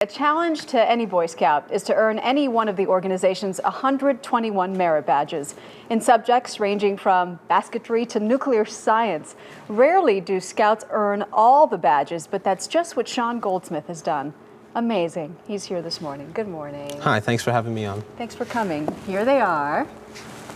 A challenge to any Boy Scout is to earn any one of the organization's 121 merit badges in subjects ranging from basketry to nuclear science. Rarely do Scouts earn all the badges, but that's just what Shawn Goldsmith has done. Amazing. He's here this morning. Good morning. Hi, thanks for having me on. Thanks for coming. Here they are.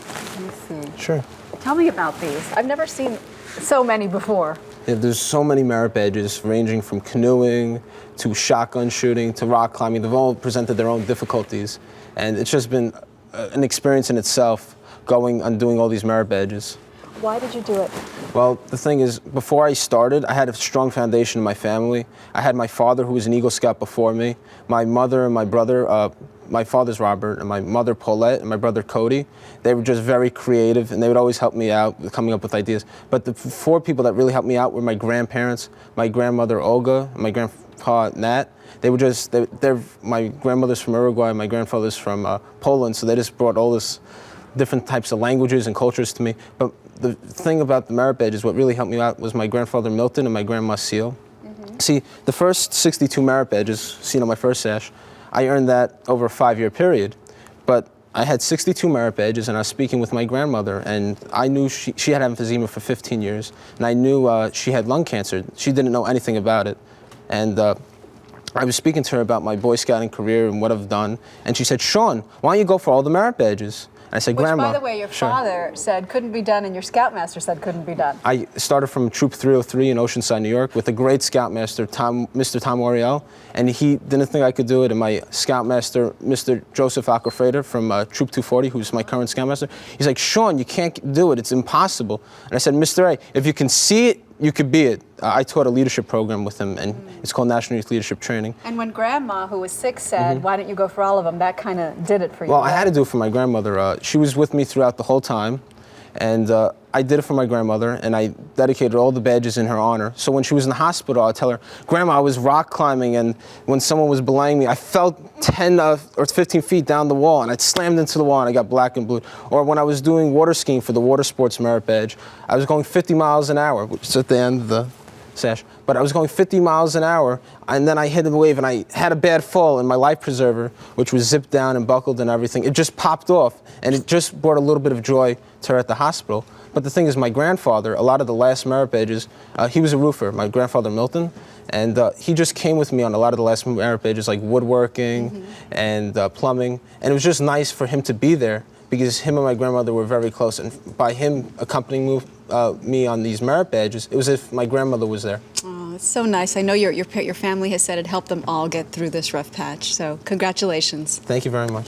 Let me see. Sure. Tell me about these. I've never seen so many before. Yeah, there's so many merit badges ranging from canoeing to shotgun shooting to rock climbing. They've all presented their own difficulties, and it's just been an experience in itself going and doing all these merit badges. Why did you do it? Well, the thing is, before I started, I had a strong foundation in my family. I had my father, who was an Eagle Scout before me, my mother and my brother, my father's Robert, and my mother Paulette, and my brother Cody. They were just very creative, and they would always help me out with coming up with ideas. But the four people that really helped me out were my grandparents, my grandmother Olga, and my grandpa Nat. They were just, they're my grandmother's from Uruguay, my grandfather's from Poland, so they just brought all this different types of languages and cultures to me. But the thing about the merit badges, what really helped me out was my grandfather Milton and my grandma Seal. See, the first 62 merit badges, seen on my first sash, I earned that over a 5-year period. But I had 62 merit badges, and I was speaking with my grandmother, and I knew she had emphysema for 15 years, and I knew she had lung cancer. She didn't know anything about it. And I was speaking to her about my Boy Scouting career and what I've done, and she said, "Shawn, why don't you go for all the merit badges?" I said, Which, "Grandma." by the way, your Sure. father said couldn't be done, and your Scoutmaster said couldn't be done. I started from Troop 303 in Oceanside, New York, with a great Scoutmaster, Mr. Tom Oriel, and he didn't think I could do it. And my Scoutmaster, Mr. Joseph Alcafreda from Troop 240, who's my current Scoutmaster, he's like, "Shawn, you can't do it. It's impossible." And I said, "Mr. A, if you can see it, you could be it." I taught a leadership program with him, and it's called National Youth Leadership Training. And when Grandma, who was sick, said, "Why don't you go for all of them?" that kind of did it for you. Well, I had to do it for my grandmother. She was with me throughout the whole time, and I did it for my grandmother, and I dedicated all the badges in her honor. So when she was in the hospital, I'd tell her, "Grandma, I was rock climbing, and when someone was belaying me, I fell 10 or 15 feet down the wall, and I slammed into the wall, and I got black and blue." Or when I was doing water skiing for the water sports merit badge, I was going 50 miles an hour, which is at the end of the sash. But I was going 50 miles an hour, and then I hit a wave, and I had a bad fall, and my life preserver, which was zipped down and buckled and everything, it just popped off, and it just brought a little bit of joy to her at the hospital. But the thing is, my grandfather, a lot of the last merit badges, he was a roofer, my grandfather Milton, and he just came with me on a lot of the last merit badges, like woodworking and plumbing, and it was just nice for him to be there, because him and my grandmother were very close, and by him accompanying me on these merit badges, it was as if my grandmother was there. Oh, it's so nice. I know your family has said it helped them all get through this rough patch, so congratulations. Thank you very much.